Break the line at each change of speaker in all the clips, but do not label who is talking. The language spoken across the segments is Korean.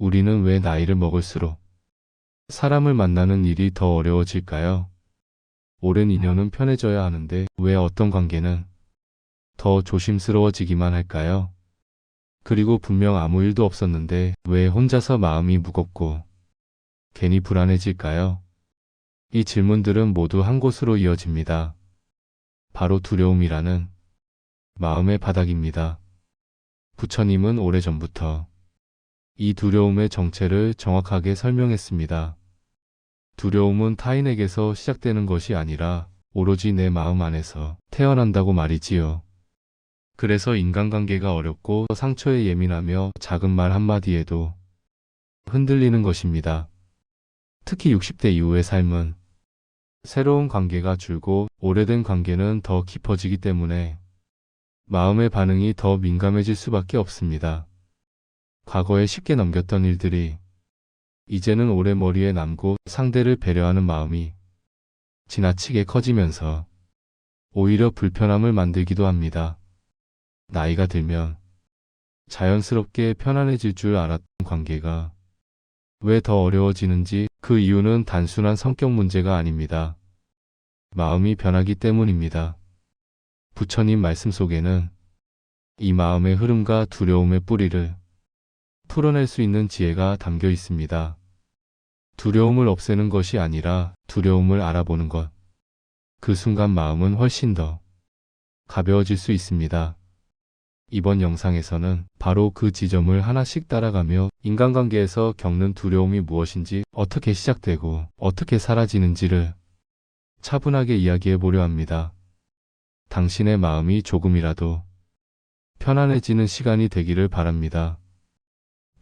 우리는 왜 나이를 먹을수록 사람을 만나는 일이 더 어려워질까요? 오랜 인연은 편해져야 하는데 왜 어떤 관계는 더 조심스러워지기만 할까요? 그리고 분명 아무 일도 없었는데 왜 혼자서 마음이 무겁고 괜히 불안해질까요? 이 질문들은 모두 한 곳으로 이어집니다. 바로 두려움이라는 마음의 바닥입니다. 부처님은 오래전부터 이 두려움의 정체를 정확하게 설명했습니다. 두려움은 타인에게서 시작되는 것이 아니라 오로지 내 마음 안에서 태어난다고 말이지요. 그래서 인간관계가 어렵고 상처에 예민하며 작은 말 한마디에도 흔들리는 것입니다. 특히 60대 이후의 삶은 새로운 관계가 줄고 오래된 관계는 더 깊어지기 때문에 마음의 반응이 더 민감해질 수밖에 없습니다. 과거에 쉽게 넘겼던 일들이 이제는 오래 머리에 남고 상대를 배려하는 마음이 지나치게 커지면서 오히려 불편함을 만들기도 합니다. 나이가 들면 자연스럽게 편안해질 줄 알았던 관계가 왜 더 어려워지는지 그 이유는 단순한 성격 문제가 아닙니다. 마음이 변하기 때문입니다. 부처님 말씀 속에는 이 마음의 흐름과 두려움의 뿌리를 풀어낼 수 있는 지혜가 담겨 있습니다. 두려움을 없애는 것이 아니라 두려움을 알아보는 것. 그 순간 마음은 훨씬 더 가벼워질 수 있습니다. 이번 영상에서는 바로 그 지점을 하나씩 따라가며 인간관계에서 겪는 두려움이 무엇인지, 어떻게 시작되고 어떻게 사라지는지를 차분하게 이야기해 보려 합니다. 당신의 마음이 조금이라도 편안해지는 시간이 되기를 바랍니다.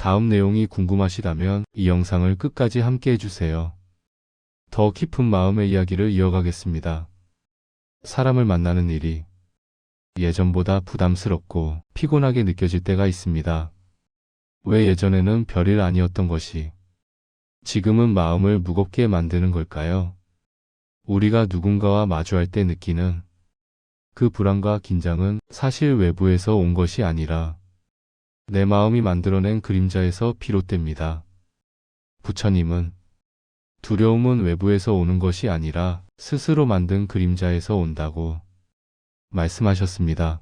다음 내용이 궁금하시다면 이 영상을 끝까지 함께 해주세요. 더 깊은 마음의 이야기를 이어가겠습니다. 사람을 만나는 일이 예전보다 부담스럽고 피곤하게 느껴질 때가 있습니다. 왜 예전에는 별일 아니었던 것이 지금은 마음을 무겁게 만드는 걸까요? 우리가 누군가와 마주할 때 느끼는 그 불안과 긴장은 사실 외부에서 온 것이 아니라 내 마음이 만들어낸 그림자에서 비롯됩니다. 부처님은 두려움은 외부에서 오는 것이 아니라 스스로 만든 그림자에서 온다고 말씀하셨습니다.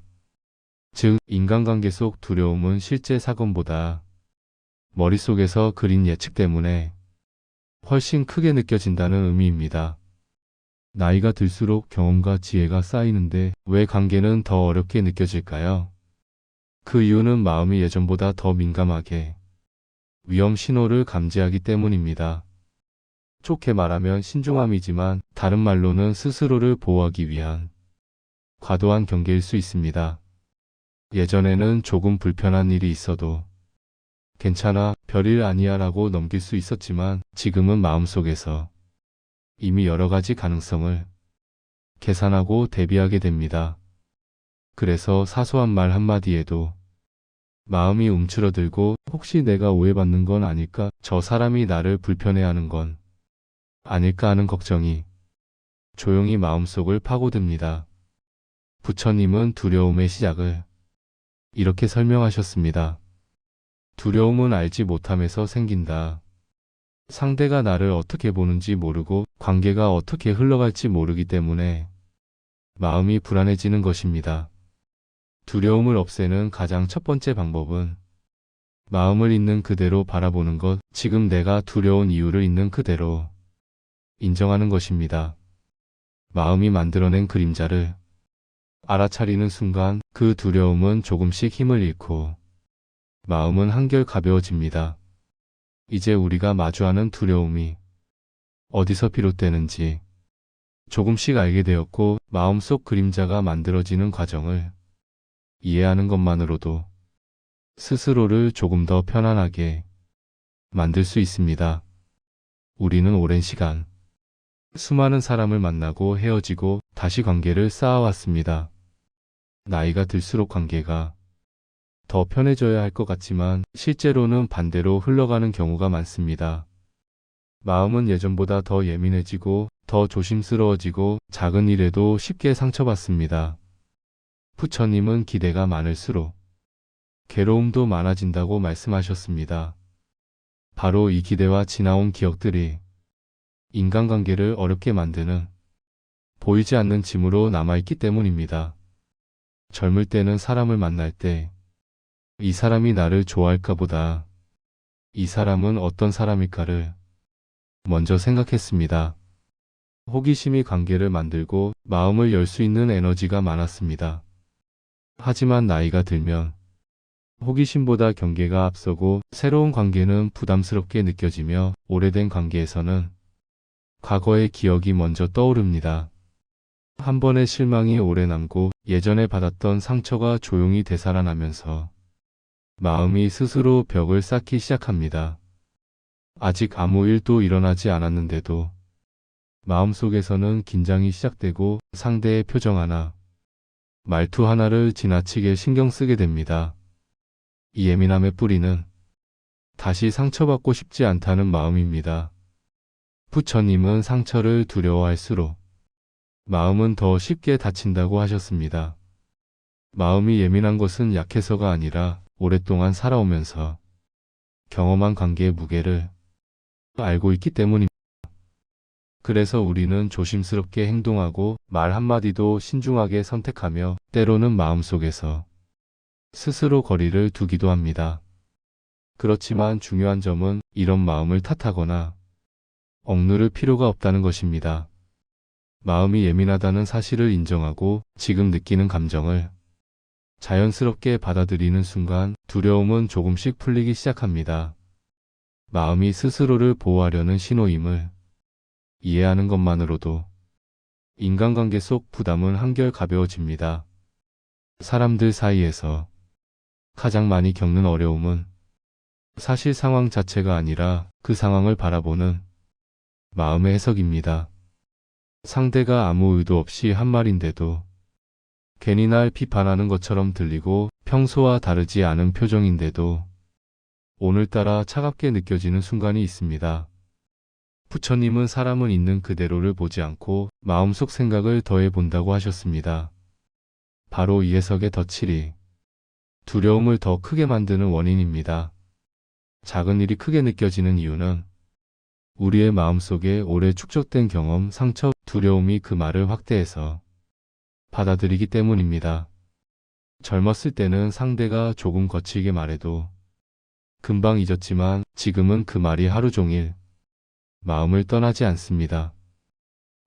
즉, 인간관계 속 두려움은 실제 사건보다 머릿속에서 그린 예측 때문에 훨씬 크게 느껴진다는 의미입니다. 나이가 들수록 경험과 지혜가 쌓이는데 왜 관계는 더 어렵게 느껴질까요? 그 이유는 마음이 예전보다 더 민감하게 위험 신호를 감지하기 때문입니다. 좋게 말하면 신중함이지만 다른 말로는 스스로를 보호하기 위한 과도한 경계일 수 있습니다. 예전에는 조금 불편한 일이 있어도 괜찮아, 별일 아니야 라고 넘길 수 있었지만 지금은 마음속에서 이미 여러 가지 가능성을 계산하고 대비하게 됩니다. 그래서 사소한 말 한마디에도 마음이 움츠러들고 혹시 내가 오해받는 건 아닐까? 저 사람이 나를 불편해하는 건 아닐까 하는 걱정이 조용히 마음속을 파고듭니다. 부처님은 두려움의 시작을 이렇게 설명하셨습니다. 두려움은 알지 못함에서 생긴다. 상대가 나를 어떻게 보는지 모르고 관계가 어떻게 흘러갈지 모르기 때문에 마음이 불안해지는 것입니다. 두려움을 없애는 가장 첫 번째 방법은 마음을 있는 그대로 바라보는 것, 지금 내가 두려운 이유를 있는 그대로 인정하는 것입니다. 마음이 만들어낸 그림자를 알아차리는 순간 그 두려움은 조금씩 힘을 잃고 마음은 한결 가벼워집니다. 이제 우리가 마주하는 두려움이 어디서 비롯되는지 조금씩 알게 되었고 마음속 그림자가 만들어지는 과정을 이해하는 것만으로도 스스로를 조금 더 편안하게 만들 수 있습니다. 우리는 오랜 시간 수많은 사람을 만나고 헤어지고 다시 관계를 쌓아왔습니다. 나이가 들수록 관계가 더 편해져야 할 것 같지만 실제로는 반대로 흘러가는 경우가 많습니다. 마음은 예전보다 더 예민해지고 더 조심스러워지고 작은 일에도 쉽게 상처받습니다. 부처님은 기대가 많을수록 괴로움도 많아진다고 말씀하셨습니다. 바로 이 기대와 지나온 기억들이 인간관계를 어렵게 만드는 보이지 않는 짐으로 남아있기 때문입니다. 젊을 때는 사람을 만날 때 이 사람이 나를 좋아할까 보다 이 사람은 어떤 사람일까를 먼저 생각했습니다. 호기심이 관계를 만들고 마음을 열 수 있는 에너지가 많았습니다. 하지만 나이가 들면 호기심보다 경계가 앞서고 새로운 관계는 부담스럽게 느껴지며 오래된 관계에서는 과거의 기억이 먼저 떠오릅니다. 한 번의 실망이 오래 남고 예전에 받았던 상처가 조용히 되살아나면서 마음이 스스로 벽을 쌓기 시작합니다. 아직 아무 일도 일어나지 않았는데도 마음속에서는 긴장이 시작되고 상대의 표정 하나, 말투 하나를 지나치게 신경 쓰게 됩니다. 이 예민함의 뿌리는 다시 상처받고 싶지 않다는 마음입니다. 부처님은 상처를 두려워할수록 마음은 더 쉽게 다친다고 하셨습니다. 마음이 예민한 것은 약해서가 아니라 오랫동안 살아오면서 경험한 관계의 무게를 알고 있기 때문입니다. 그래서 우리는 조심스럽게 행동하고 말 한마디도 신중하게 선택하며 때로는 마음속에서 스스로 거리를 두기도 합니다. 그렇지만 중요한 점은 이런 마음을 탓하거나 억누를 필요가 없다는 것입니다. 마음이 예민하다는 사실을 인정하고 지금 느끼는 감정을 자연스럽게 받아들이는 순간 두려움은 조금씩 풀리기 시작합니다. 마음이 스스로를 보호하려는 신호임을 이해하는 것만으로도 인간관계 속 부담은 한결 가벼워집니다. 사람들 사이에서 가장 많이 겪는 어려움은 사실 상황 자체가 아니라 그 상황을 바라보는 마음의 해석입니다. 상대가 아무 의도 없이 한 말인데도 괜히 날 비판하는 것처럼 들리고 평소와 다르지 않은 표정인데도 오늘따라 차갑게 느껴지는 순간이 있습니다. 부처님은 사람은 있는 그대로를 보지 않고 마음속 생각을 더해 본다고 하셨습니다. 바로 이 해석의 덧칠이 두려움을 더 크게 만드는 원인입니다. 작은 일이 크게 느껴지는 이유는 우리의 마음속에 오래 축적된 경험, 상처, 두려움이 그 말을 확대해서 받아들이기 때문입니다. 젊었을 때는 상대가 조금 거칠게 말해도 금방 잊었지만 지금은 그 말이 하루 종일 마음을 떠나지 않습니다.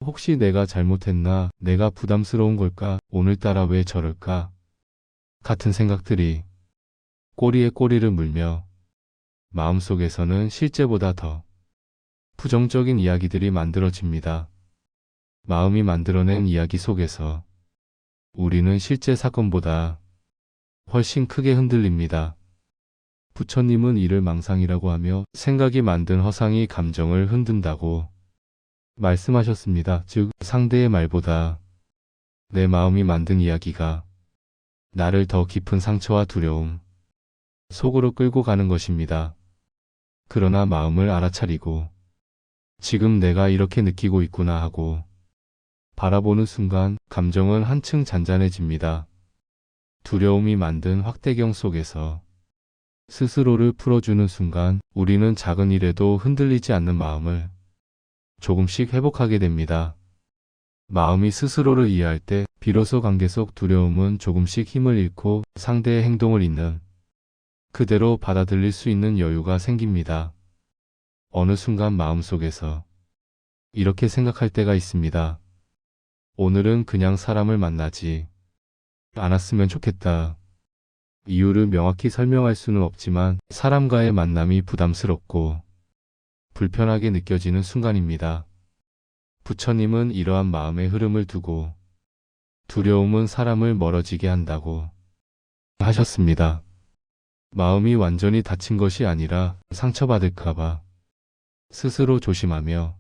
혹시 내가 잘못했나? 내가 부담스러운 걸까? 오늘따라 왜 저럴까? 같은 생각들이 꼬리에 꼬리를 물며 마음속에서는 실제보다 더 부정적인 이야기들이 만들어집니다. 마음이 만들어낸 이야기 속에서 우리는 실제 사건보다 훨씬 크게 흔들립니다. 부처님은 이를 망상이라고 하며 생각이 만든 허상이 감정을 흔든다고 말씀하셨습니다. 즉, 상대의 말보다 내 마음이 만든 이야기가 나를 더 깊은 상처와 두려움 속으로 끌고 가는 것입니다. 그러나 마음을 알아차리고 지금 내가 이렇게 느끼고 있구나 하고 바라보는 순간 감정은 한층 잔잔해집니다. 두려움이 만든 확대경 속에서 스스로를 풀어주는 순간 우리는 작은 일에도 흔들리지 않는 마음을 조금씩 회복하게 됩니다. 마음이 스스로를 이해할 때 비로소 관계 속 두려움은 조금씩 힘을 잃고 상대의 행동을 있는 그대로 받아들일 수 있는 여유가 생깁니다. 어느 순간 마음속에서 이렇게 생각할 때가 있습니다. 오늘은 그냥 사람을 만나지 않았으면 좋겠다. 이유를 명확히 설명할 수는 없지만 사람과의 만남이 부담스럽고 불편하게 느껴지는 순간입니다. 부처님은 이러한 마음의 흐름을 두고 두려움은 사람을 멀어지게 한다고 하셨습니다. 마음이 완전히 다친 것이 아니라 상처받을까봐 스스로 조심하며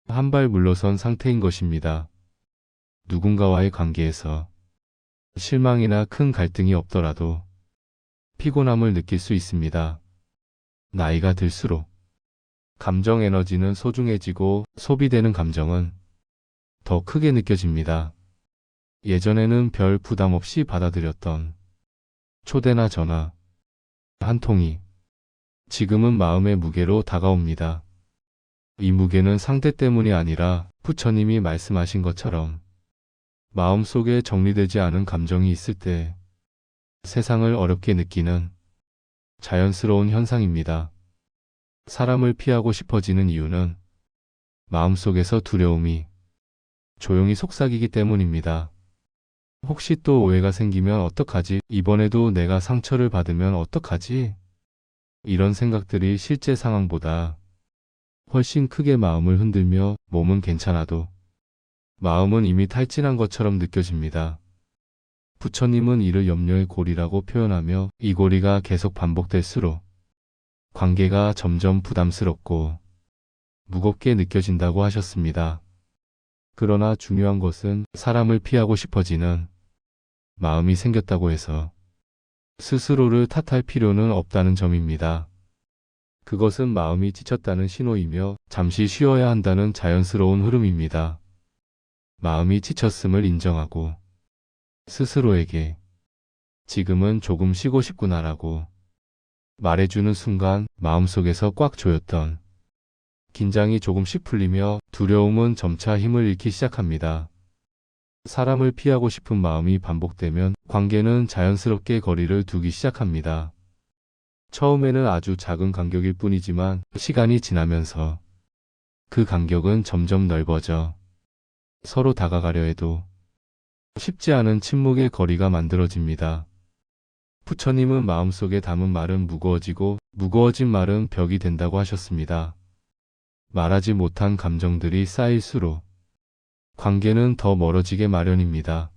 한 발 물러선 상태인 것입니다. 누군가와의 관계에서 실망이나 큰 갈등이 없더라도 피곤함을 느낄 수 있습니다. 나이가 들수록 감정 에너지는 소중해지고 소비되는 감정은 더 크게 느껴집니다. 예전에는 별 부담 없이 받아들였던 초대나 전화 한 통이 지금은 마음의 무게로 다가옵니다. 이 무게는 상대 때문이 아니라 부처님이 말씀하신 것처럼 마음속에 정리되지 않은 감정이 있을 때 세상을 어렵게 느끼는 자연스러운 현상입니다. 사람을 피하고 싶어지는 이유는 마음속에서 두려움이 조용히 속삭이기 때문입니다. 혹시 또 오해가 생기면 어떡하지? 이번에도 내가 상처를 받으면 어떡하지? 이런 생각들이 실제 상황보다 훨씬 크게 마음을 흔들며 몸은 괜찮아도 마음은 이미 탈진한 것처럼 느껴집니다. 부처님은 이를 염려의 고리라고 표현하며 이 고리가 계속 반복될수록 관계가 점점 부담스럽고 무겁게 느껴진다고 하셨습니다. 그러나 중요한 것은 사람을 피하고 싶어지는 마음이 생겼다고 해서 스스로를 탓할 필요는 없다는 점입니다. 그것은 마음이 지쳤다는 신호이며 잠시 쉬어야 한다는 자연스러운 흐름입니다. 마음이 지쳤음을 인정하고 스스로에게 지금은 조금 쉬고 싶구나라고 말해주는 순간 마음속에서 꽉 조였던 긴장이 조금씩 풀리며 두려움은 점차 힘을 잃기 시작합니다. 사람을 피하고 싶은 마음이 반복되면 관계는 자연스럽게 거리를 두기 시작합니다. 처음에는 아주 작은 간격일 뿐이지만 시간이 지나면서 그 간격은 점점 넓어져 서로 다가가려 해도 쉽지 않은 침묵의 거리가 만들어집니다. 부처님은 마음속에 담은 말은 무거워지고 무거워진 말은 벽이 된다고 하셨습니다. 말하지 못한 감정들이 쌓일수록 관계는 더 멀어지게 마련입니다.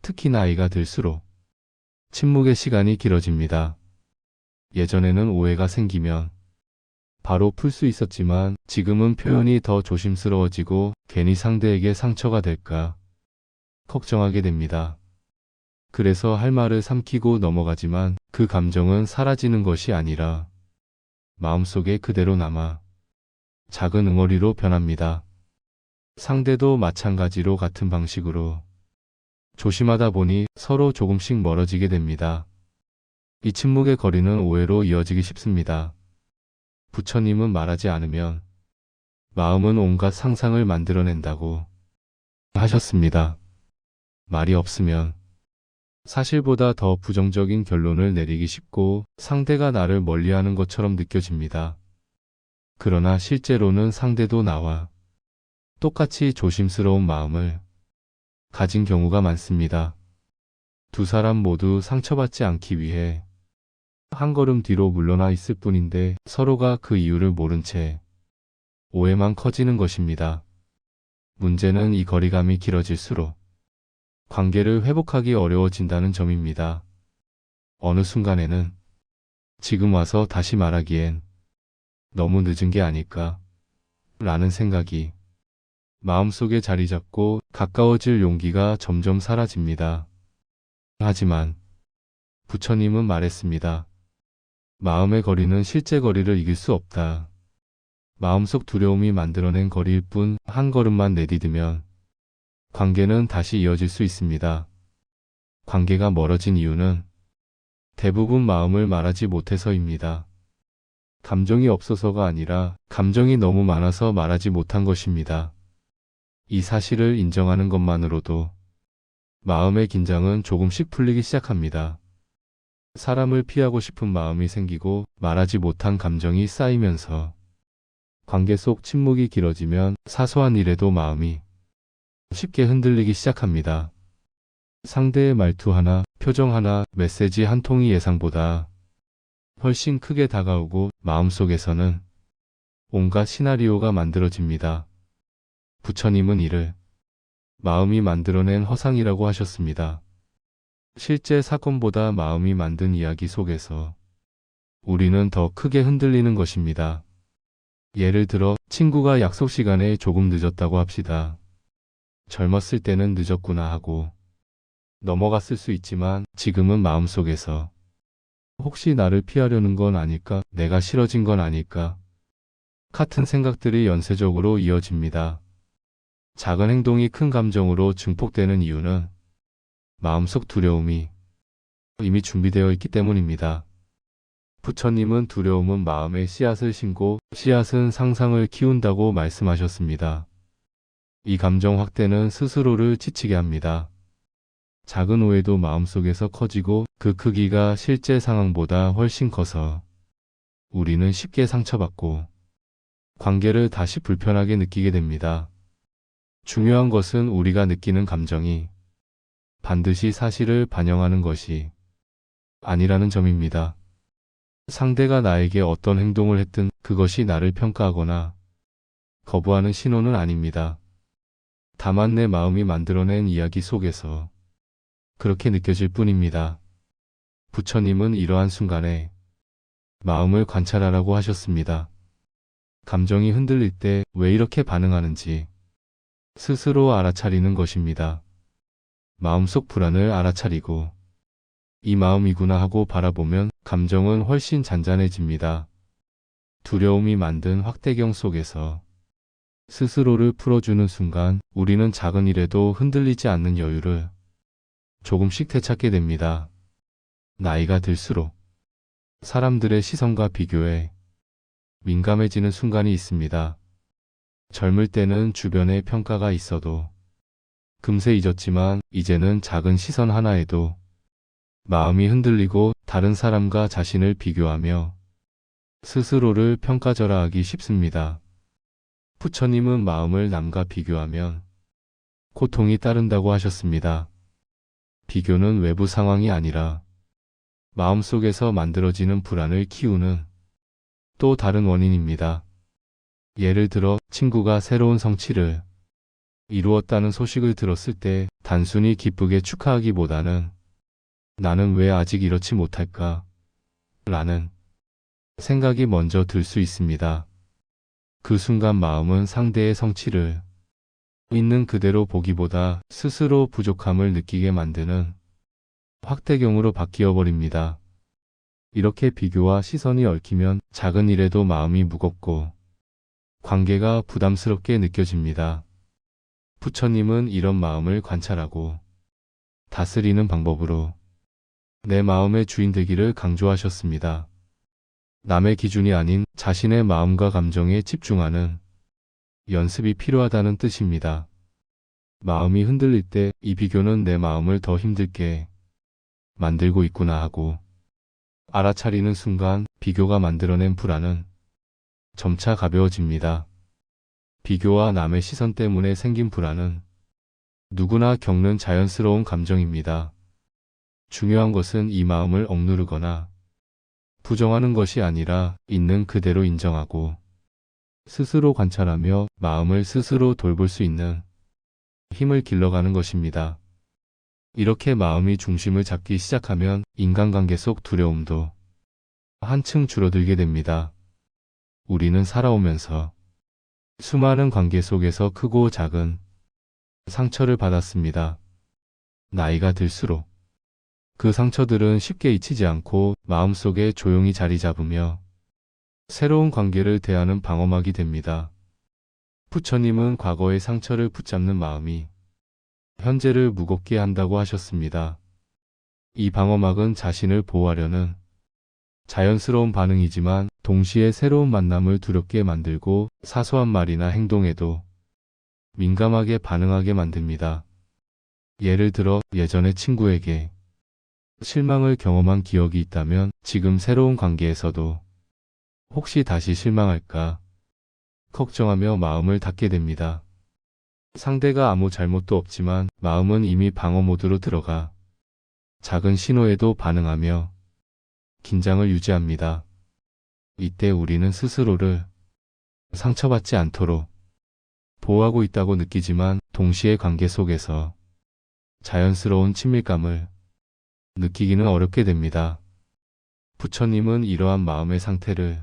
특히 나이가 들수록 침묵의 시간이 길어집니다. 예전에는 오해가 생기면 바로 풀 수 있었지만 지금은 표현이 더 조심스러워지고 괜히 상대에게 상처가 될까 걱정하게 됩니다. 그래서 할 말을 삼키고 넘어가지만 그 감정은 사라지는 것이 아니라 마음속에 그대로 남아 작은 응어리로 변합니다. 상대도 마찬가지로 같은 방식으로 조심하다 보니 서로 조금씩 멀어지게 됩니다. 이 침묵의 거리는 오해로 이어지기 쉽습니다. 부처님은 말하지 않으면 마음은 온갖 상상을 만들어낸다고 하셨습니다. 말이 없으면 사실보다 더 부정적인 결론을 내리기 쉽고 상대가 나를 멀리하는 것처럼 느껴집니다. 그러나 실제로는 상대도 나와 똑같이 조심스러운 마음을 가진 경우가 많습니다. 두 사람 모두 상처받지 않기 위해 한 걸음 뒤로 물러나 있을 뿐인데 서로가 그 이유를 모른 채 오해만 커지는 것입니다. 문제는 이 거리감이 길어질수록 관계를 회복하기 어려워진다는 점입니다. 어느 순간에는 지금 와서 다시 말하기엔 너무 늦은 게 아닐까 라는 생각이 마음속에 자리 잡고 가까워질 용기가 점점 사라집니다. 하지만 부처님은 말했습니다. 마음의 거리는 실제 거리를 이길 수 없다. 마음속 두려움이 만들어낸 거리일 뿐 한 걸음만 내디디면 관계는 다시 이어질 수 있습니다. 관계가 멀어진 이유는 대부분 마음을 말하지 못해서입니다. 감정이 없어서가 아니라 감정이 너무 많아서 말하지 못한 것입니다. 이 사실을 인정하는 것만으로도 마음의 긴장은 조금씩 풀리기 시작합니다. 사람을 피하고 싶은 마음이 생기고 말하지 못한 감정이 쌓이면서 관계 속 침묵이 길어지면 사소한 일에도 마음이 쉽게 흔들리기 시작합니다. 상대의 말투 하나, 표정 하나, 메시지 한 통이 예상보다 훨씬 크게 다가오고 마음속에서는 온갖 시나리오가 만들어집니다. 부처님은 이를 마음이 만들어낸 허상이라고 하셨습니다. 실제 사건보다 마음이 만든 이야기 속에서 우리는 더 크게 흔들리는 것입니다. 예를 들어 친구가 약속 시간에 조금 늦었다고 합시다. 젊었을 때는 늦었구나 하고 넘어갔을 수 있지만 지금은 마음속에서 혹시 나를 피하려는 건 아닐까? 내가 싫어진 건 아닐까? 같은 생각들이 연쇄적으로 이어집니다. 작은 행동이 큰 감정으로 증폭되는 이유는 마음속 두려움이 이미 준비되어 있기 때문입니다. 부처님은 두려움은 마음의 씨앗을 심고 씨앗은 상상을 키운다고 말씀하셨습니다. 이 감정 확대는 스스로를 지치게 합니다. 작은 오해도 마음속에서 커지고 그 크기가 실제 상황보다 훨씬 커서 우리는 쉽게 상처받고 관계를 다시 불편하게 느끼게 됩니다. 중요한 것은 우리가 느끼는 감정이 반드시 사실을 반영하는 것이 아니라는 점입니다. 상대가 나에게 어떤 행동을 했든 그것이 나를 평가하거나 거부하는 신호는 아닙니다. 다만 내 마음이 만들어낸 이야기 속에서 그렇게 느껴질 뿐입니다. 부처님은 이러한 순간에 마음을 관찰하라고 하셨습니다. 감정이 흔들릴 때 왜 이렇게 반응하는지 스스로 알아차리는 것입니다. 마음속 불안을 알아차리고 이 마음이구나 하고 바라보면 감정은 훨씬 잔잔해집니다. 두려움이 만든 확대경 속에서 스스로를 풀어주는 순간 우리는 작은 일에도 흔들리지 않는 여유를 조금씩 되찾게 됩니다. 나이가 들수록 사람들의 시선과 비교에 민감해지는 순간이 있습니다. 젊을 때는 주변의 평가가 있어도 금세 잊었지만 이제는 작은 시선 하나에도 마음이 흔들리고 다른 사람과 자신을 비교하며 스스로를 평가절하하기 쉽습니다. 부처님은 마음을 남과 비교하면 고통이 따른다고 하셨습니다. 비교는 외부 상황이 아니라 마음속에서 만들어지는 불안을 키우는 또 다른 원인입니다. 예를 들어 친구가 새로운 성취를 이루었다는 소식을 들었을 때 단순히 기쁘게 축하하기보다는 나는 왜 아직 이렇지 못할까? 라는 생각이 먼저 들 수 있습니다. 그 순간 마음은 상대의 성취를 있는 그대로 보기보다 스스로 부족함을 느끼게 만드는 확대경으로 바뀌어 버립니다. 이렇게 비교와 시선이 얽히면 작은 일에도 마음이 무겁고 관계가 부담스럽게 느껴집니다. 부처님은 이런 마음을 관찰하고 다스리는 방법으로 내 마음의 주인 되기를 강조하셨습니다. 남의 기준이 아닌 자신의 마음과 감정에 집중하는 연습이 필요하다는 뜻입니다. 마음이 흔들릴 때 이 비교는 내 마음을 더 힘들게 만들고 있구나 하고 알아차리는 순간 비교가 만들어낸 불안은 점차 가벼워집니다. 비교와 남의 시선 때문에 생긴 불안은 누구나 겪는 자연스러운 감정입니다. 중요한 것은 이 마음을 억누르거나 부정하는 것이 아니라 있는 그대로 인정하고 스스로 관찰하며 마음을 스스로 돌볼 수 있는 힘을 길러가는 것입니다. 이렇게 마음이 중심을 잡기 시작하면 인간관계 속 두려움도 한층 줄어들게 됩니다. 우리는 살아오면서 수많은 관계 속에서 크고 작은 상처를 받았습니다. 나이가 들수록 그 상처들은 쉽게 잊히지 않고 마음속에 조용히 자리 잡으며 새로운 관계를 대하는 방어막이 됩니다. 부처님은 과거의 상처를 붙잡는 마음이 현재를 무겁게 한다고 하셨습니다. 이 방어막은 자신을 보호하려는 자연스러운 반응이지만 동시에 새로운 만남을 두렵게 만들고 사소한 말이나 행동에도 민감하게 반응하게 만듭니다. 예를 들어 예전에 친구에게 실망을 경험한 기억이 있다면 지금 새로운 관계에서도 혹시 다시 실망할까 걱정하며 마음을 닫게 됩니다. 상대가 아무 잘못도 없지만 마음은 이미 방어 모드로 들어가 작은 신호에도 반응하며 긴장을 유지합니다. 이때 우리는 스스로를 상처받지 않도록 보호하고 있다고 느끼지만 동시에 관계 속에서 자연스러운 친밀감을 느끼기는 어렵게 됩니다. 부처님은 이러한 마음의 상태를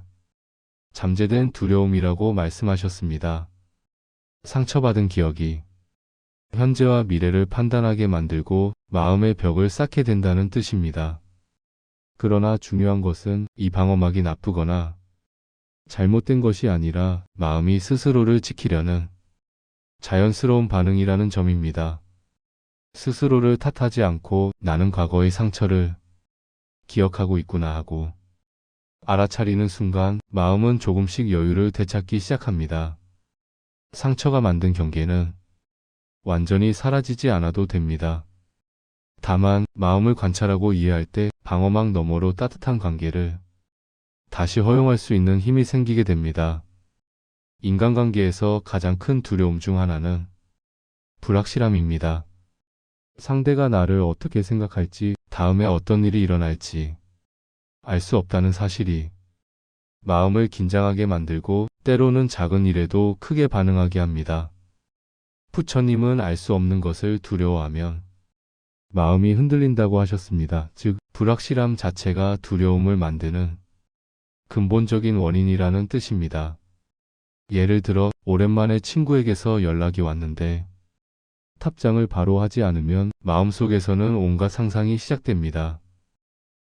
잠재된 두려움이라고 말씀하셨습니다. 상처받은 기억이 현재와 미래를 판단하게 만들고 마음의 벽을 쌓게 된다는 뜻입니다. 그러나 중요한 것은 이 방어막이 나쁘거나 잘못된 것이 아니라 마음이 스스로를 지키려는 자연스러운 반응이라는 점입니다. 스스로를 탓하지 않고 나는 과거의 상처를 기억하고 있구나 하고 알아차리는 순간 마음은 조금씩 여유를 되찾기 시작합니다. 상처가 만든 경계는 완전히 사라지지 않아도 됩니다. 다만 마음을 관찰하고 이해할 때 방어막 너머로 따뜻한 관계를 다시 허용할 수 있는 힘이 생기게 됩니다. 인간관계에서 가장 큰 두려움 중 하나는 불확실함입니다. 상대가 나를 어떻게 생각할지, 다음에 어떤 일이 일어날지 알 수 없다는 사실이 마음을 긴장하게 만들고 때로는 작은 일에도 크게 반응하게 합니다. 부처님은 알 수 없는 것을 두려워하면 마음이 흔들린다고 하셨습니다. 즉, 불확실함 자체가 두려움을 만드는 근본적인 원인이라는 뜻입니다. 예를 들어, 오랜만에 친구에게서 연락이 왔는데 답장을 바로 하지 않으면 마음속에서는 온갖 상상이 시작됩니다.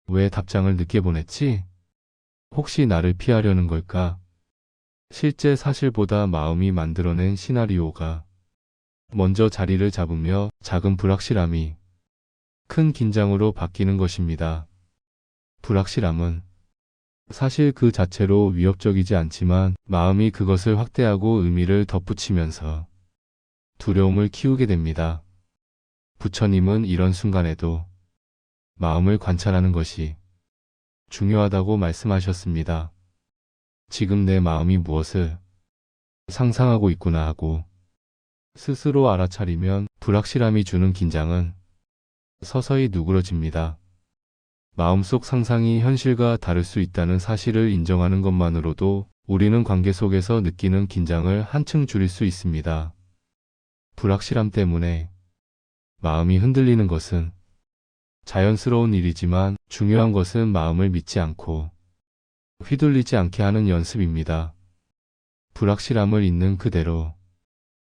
왜 답장을 늦게 보냈지? 혹시 나를 피하려는 걸까? 실제 사실보다 마음이 만들어낸 시나리오가 먼저 자리를 잡으며 작은 불확실함이 큰 긴장으로 바뀌는 것입니다. 불확실함은 사실 그 자체로 위협적이지 않지만 마음이 그것을 확대하고 의미를 덧붙이면서 두려움을 키우게 됩니다. 부처님은 이런 순간에도 마음을 관찰하는 것이 중요하다고 말씀하셨습니다. 지금 내 마음이 무엇을 상상하고 있구나 하고 스스로 알아차리면 불확실함이 주는 긴장은 서서히 누그러집니다. 마음속 상상이 현실과 다를 수 있다는 사실을 인정하는 것만으로도 우리는 관계 속에서 느끼는 긴장을 한층 줄일 수 있습니다. 불확실함 때문에 마음이 흔들리는 것은 자연스러운 일이지만 중요한 것은 마음을 믿지 않고 휘둘리지 않게 하는 연습입니다. 불확실함을 있는 그대로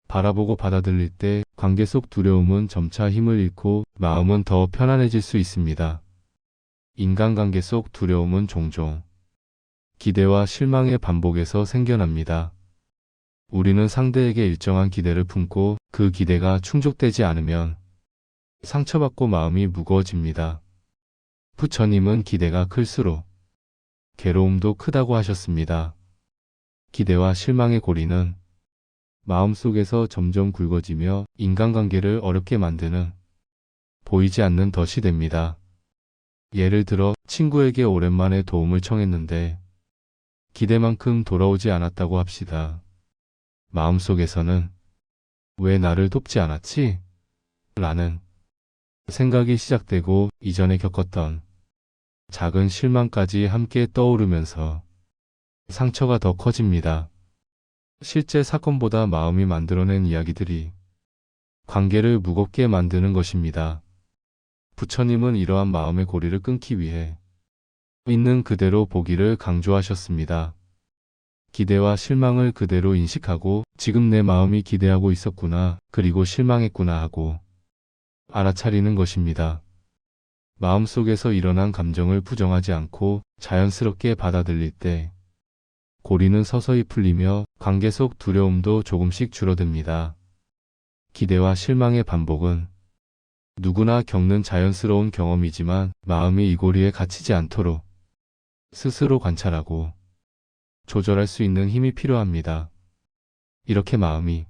바라보고 받아들일 때 관계 속 두려움은 점차 힘을 잃고 마음은 더 편안해질 수 있습니다. 인간관계 속 두려움은 종종 기대와 실망의 반복에서 생겨납니다. 우리는 상대에게 일정한 기대를 품고 그 기대가 충족되지 않으면 상처받고 마음이 무거워집니다. 부처님은 기대가 클수록 괴로움도 크다고 하셨습니다. 기대와 실망의 고리는 마음속에서 점점 굵어지며 인간관계를 어렵게 만드는 보이지 않는 덫이 됩니다. 예를 들어 친구에게 오랜만에 도움을 청했는데 기대만큼 돌아오지 않았다고 합시다. 마음속에서는 왜 나를 돕지 않았지? 라는 생각이 시작되고 이전에 겪었던 작은 실망까지 함께 떠오르면서 상처가 더 커집니다. 실제 사건보다 마음이 만들어낸 이야기들이 관계를 무겁게 만드는 것입니다. 부처님은 이러한 마음의 고리를 끊기 위해 있는 그대로 보기를 강조하셨습니다. 기대와 실망을 그대로 인식하고 지금 내 마음이 기대하고 있었구나, 그리고 실망했구나 하고 알아차리는 것입니다. 마음속에서 일어난 감정을 부정하지 않고 자연스럽게 받아들일 때 고리는 서서히 풀리며 관계 속 두려움도 조금씩 줄어듭니다. 기대와 실망의 반복은 누구나 겪는 자연스러운 경험이지만 마음이 이 고리에 갇히지 않도록 스스로 관찰하고 조절할 수 있는 힘이 필요합니다. 이렇게 마음이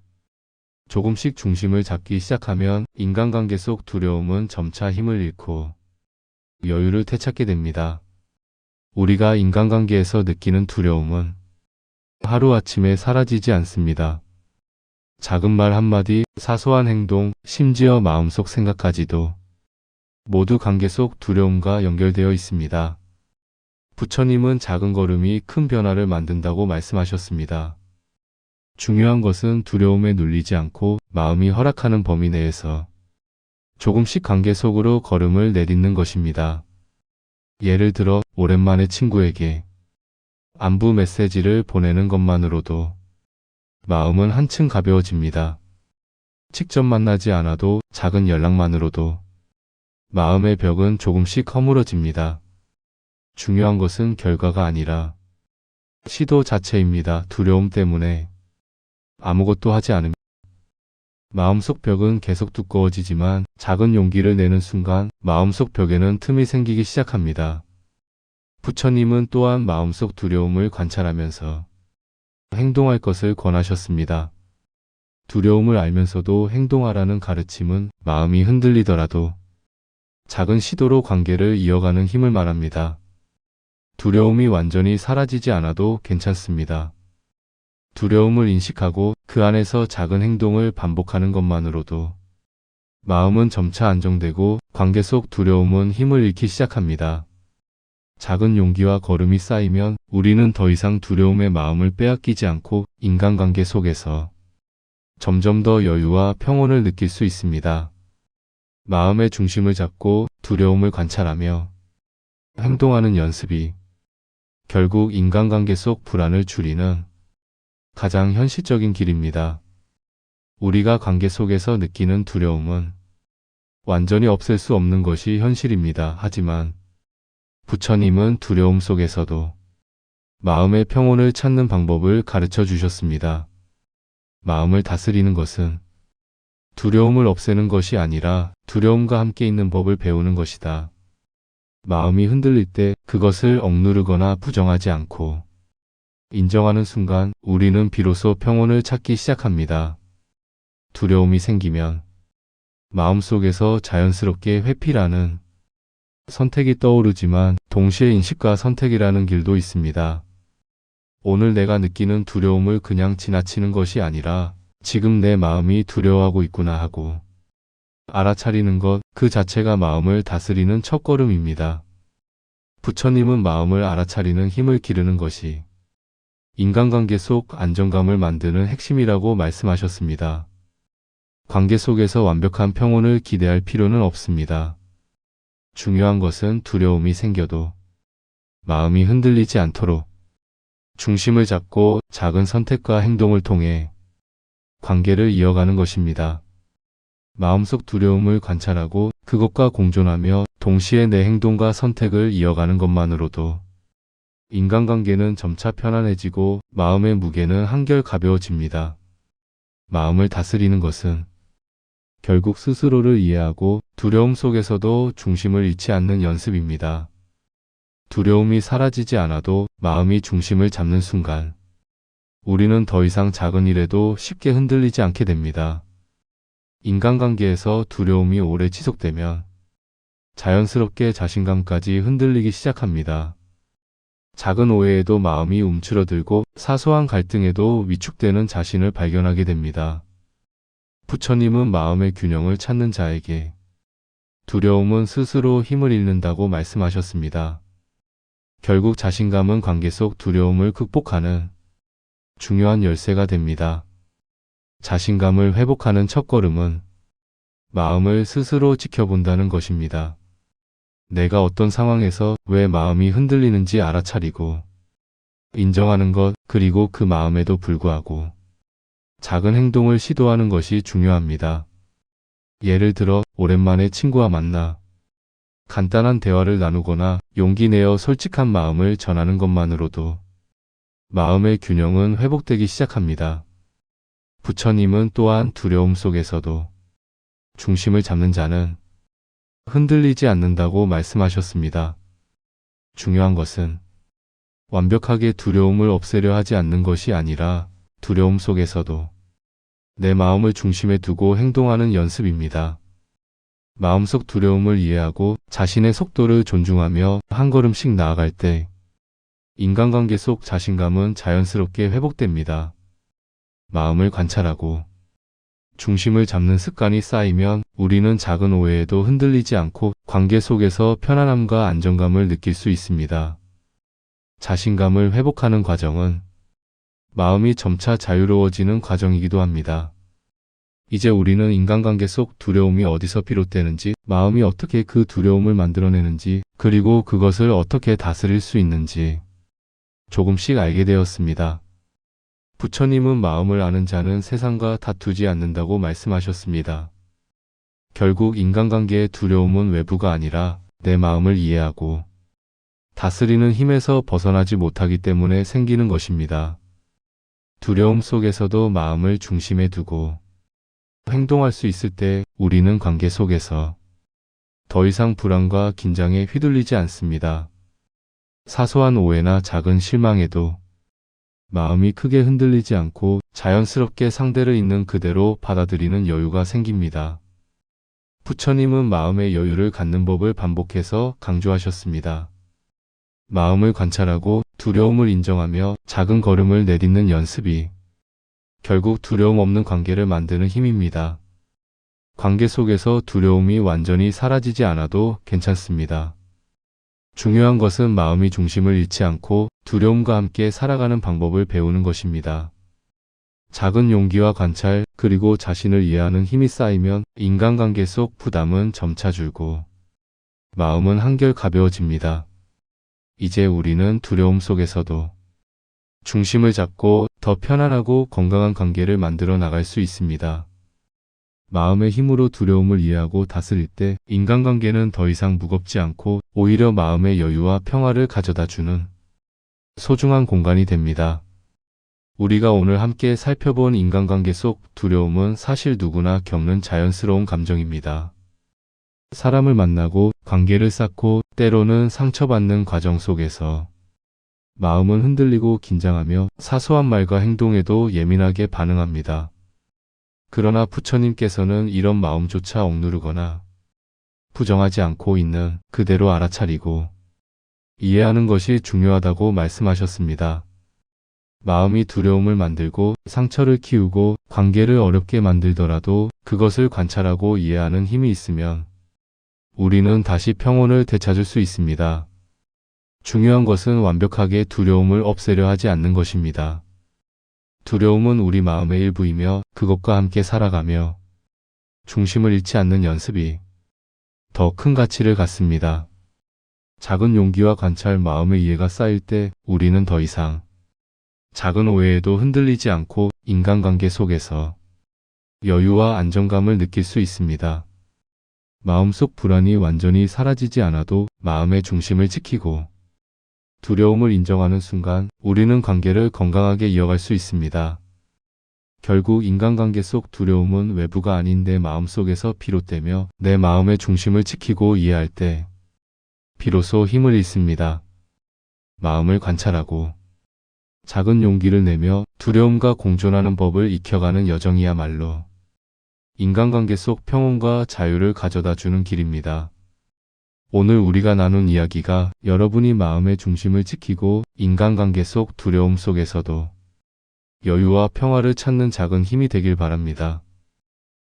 조금씩 중심을 잡기 시작하면 인간관계 속 두려움은 점차 힘을 잃고 여유를 되찾게 됩니다. 우리가 인간관계에서 느끼는 두려움은 하루아침에 사라지지 않습니다. 작은 말 한마디, 사소한 행동, 심지어 마음속 생각까지도 모두 관계 속 두려움과 연결되어 있습니다. 부처님은 작은 걸음이 큰 변화를 만든다고 말씀하셨습니다. 중요한 것은 두려움에 눌리지 않고 마음이 허락하는 범위 내에서 조금씩 관계 속으로 걸음을 내딛는 것입니다. 예를 들어 오랜만에 친구에게 안부 메시지를 보내는 것만으로도 마음은 한층 가벼워집니다. 직접 만나지 않아도 작은 연락만으로도 마음의 벽은 조금씩 허물어집니다. 중요한 것은 결과가 아니라 시도 자체입니다. 두려움 때문에 아무것도 하지 않으면 마음속 벽은 계속 두꺼워지지만 작은 용기를 내는 순간 마음속 벽에는 틈이 생기기 시작합니다. 부처님은 또한 마음속 두려움을 관찰하면서 행동할 것을 권하셨습니다. 두려움을 알면서도 행동하라는 가르침은 마음이 흔들리더라도 작은 시도로 관계를 이어가는 힘을 말합니다. 두려움이 완전히 사라지지 않아도 괜찮습니다. 두려움을 인식하고 그 안에서 작은 행동을 반복하는 것만으로도 마음은 점차 안정되고 관계 속 두려움은 힘을 잃기 시작합니다. 작은 용기와 걸음이 쌓이면 우리는 더 이상 두려움의 마음을 빼앗기지 않고 인간관계 속에서 점점 더 여유와 평온을 느낄 수 있습니다. 마음의 중심을 잡고 두려움을 관찰하며 행동하는 연습이 결국 인간관계 속 불안을 줄이는 가장 현실적인 길입니다. 우리가 관계 속에서 느끼는 두려움은 완전히 없앨 수 없는 것이 현실입니다. 하지만 부처님은 두려움 속에서도 마음의 평온을 찾는 방법을 가르쳐 주셨습니다. 마음을 다스리는 것은 두려움을 없애는 것이 아니라 두려움과 함께 있는 법을 배우는 것이다. 마음이 흔들릴 때 그것을 억누르거나 부정하지 않고 인정하는 순간 우리는 비로소 평온을 찾기 시작합니다. 두려움이 생기면 마음속에서 자연스럽게 회피라는 선택이 떠오르지만 동시에 인식과 선택이라는 길도 있습니다. 오늘 내가 느끼는 두려움을 그냥 지나치는 것이 아니라 지금 내 마음이 두려워하고 있구나 하고 알아차리는 것 그 자체가 마음을 다스리는 첫걸음입니다. 부처님은 마음을 알아차리는 힘을 기르는 것이 인간관계 속 안정감을 만드는 핵심이라고 말씀하셨습니다. 관계 속에서 완벽한 평온을 기대할 필요는 없습니다. 중요한 것은 두려움이 생겨도 마음이 흔들리지 않도록 중심을 잡고 작은 선택과 행동을 통해 관계를 이어가는 것입니다. 마음속 두려움을 관찰하고 그것과 공존하며 동시에 내 행동과 선택을 이어가는 것만으로도 인간관계는 점차 편안해지고 마음의 무게는 한결 가벼워집니다. 마음을 다스리는 것은 결국 스스로를 이해하고 두려움 속에서도 중심을 잃지 않는 연습입니다. 두려움이 사라지지 않아도 마음이 중심을 잡는 순간 우리는 더 이상 작은 일에도 쉽게 흔들리지 않게 됩니다. 인간관계에서 두려움이 오래 지속되면 자연스럽게 자신감까지 흔들리기 시작합니다. 작은 오해에도 마음이 움츠러들고 사소한 갈등에도 위축되는 자신을 발견하게 됩니다. 부처님은 마음의 균형을 찾는 자에게 두려움은 스스로 힘을 잃는다고 말씀하셨습니다. 결국 자신감은 관계 속 두려움을 극복하는 중요한 열쇠가 됩니다. 자신감을 회복하는 첫걸음은 마음을 스스로 지켜본다는 것입니다. 내가 어떤 상황에서 왜 마음이 흔들리는지 알아차리고 인정하는 것, 그리고 그 마음에도 불구하고 작은 행동을 시도하는 것이 중요합니다. 예를 들어 오랜만에 친구와 만나 간단한 대화를 나누거나 용기 내어 솔직한 마음을 전하는 것만으로도 마음의 균형은 회복되기 시작합니다. 부처님은 또한 두려움 속에서도 중심을 잡는 자는 흔들리지 않는다고 말씀하셨습니다. 중요한 것은 완벽하게 두려움을 없애려 하지 않는 것이 아니라 두려움 속에서도 내 마음을 중심에 두고 행동하는 연습입니다. 마음속 두려움을 이해하고 자신의 속도를 존중하며 한 걸음씩 나아갈 때 인간관계 속 자신감은 자연스럽게 회복됩니다. 마음을 관찰하고 중심을 잡는 습관이 쌓이면 우리는 작은 오해에도 흔들리지 않고 관계 속에서 편안함과 안정감을 느낄 수 있습니다. 자신감을 회복하는 과정은 마음이 점차 자유로워지는 과정이기도 합니다. 이제 우리는 인간관계 속 두려움이 어디서 비롯되는지, 마음이 어떻게 그 두려움을 만들어내는지, 그리고 그것을 어떻게 다스릴 수 있는지 조금씩 알게 되었습니다. 부처님은 마음을 아는 자는 세상과 다투지 않는다고 말씀하셨습니다. 결국 인간관계의 두려움은 외부가 아니라 내 마음을 이해하고 다스리는 힘에서 벗어나지 못하기 때문에 생기는 것입니다. 두려움 속에서도 마음을 중심에 두고 행동할 수 있을 때 우리는 관계 속에서 더 이상 불안과 긴장에 휘둘리지 않습니다. 사소한 오해나 작은 실망에도 마음이 크게 흔들리지 않고 자연스럽게 상대를 있는 그대로 받아들이는 여유가 생깁니다. 부처님은 마음의 여유를 갖는 법을 반복해서 강조하셨습니다. 마음을 관찰하고 두려움을 인정하며 작은 걸음을 내딛는 연습이 결국 두려움 없는 관계를 만드는 힘입니다. 관계 속에서 두려움이 완전히 사라지지 않아도 괜찮습니다. 중요한 것은 마음이 중심을 잃지 않고 두려움과 함께 살아가는 방법을 배우는 것입니다. 작은 용기와 관찰, 그리고 자신을 이해하는 힘이 쌓이면 인간관계 속 부담은 점차 줄고 마음은 한결 가벼워집니다. 이제 우리는 두려움 속에서도 중심을 잡고 더 편안하고 건강한 관계를 만들어 나갈 수 있습니다. 마음의 힘으로 두려움을 이해하고 다스릴 때 인간관계는 더 이상 무겁지 않고 오히려 마음의 여유와 평화를 가져다 주는 소중한 공간이 됩니다. 우리가 오늘 함께 살펴본 인간관계 속 두려움은 사실 누구나 겪는 자연스러운 감정입니다. 사람을 만나고 관계를 쌓고 때로는 상처받는 과정 속에서 마음은 흔들리고 긴장하며 사소한 말과 행동에도 예민하게 반응합니다. 그러나 부처님께서는 이런 마음조차 억누르거나 부정하지 않고 있는 그대로 알아차리고 이해하는 것이 중요하다고 말씀하셨습니다. 마음이 두려움을 만들고 상처를 키우고 관계를 어렵게 만들더라도 그것을 관찰하고 이해하는 힘이 있으면 우리는 다시 평온을 되찾을 수 있습니다. 중요한 것은 완벽하게 두려움을 없애려 하지 않는 것입니다. 두려움은 우리 마음의 일부이며 그것과 함께 살아가며 중심을 잃지 않는 연습이 더 큰 가치를 갖습니다. 작은 용기와 관찰, 마음의 이해가 쌓일 때 우리는 더 이상 작은 오해에도 흔들리지 않고 인간관계 속에서 여유와 안정감을 느낄 수 있습니다. 마음속 불안이 완전히 사라지지 않아도 마음의 중심을 지키고 두려움을 인정하는 순간 우리는 관계를 건강하게 이어갈 수 있습니다. 결국 인간관계 속 두려움은 외부가 아닌 내 마음속에서 비롯되며 내 마음의 중심을 지키고 이해할 때 비로소 힘을 잃습니다. 마음을 관찰하고 작은 용기를 내며 두려움과 공존하는 법을 익혀가는 여정이야말로 인간관계 속 평온과 자유를 가져다 주는 길입니다. 오늘 우리가 나눈 이야기가 여러분이 마음의 중심을 지키고 인간관계 속 두려움 속에서도 여유와 평화를 찾는 작은 힘이 되길 바랍니다.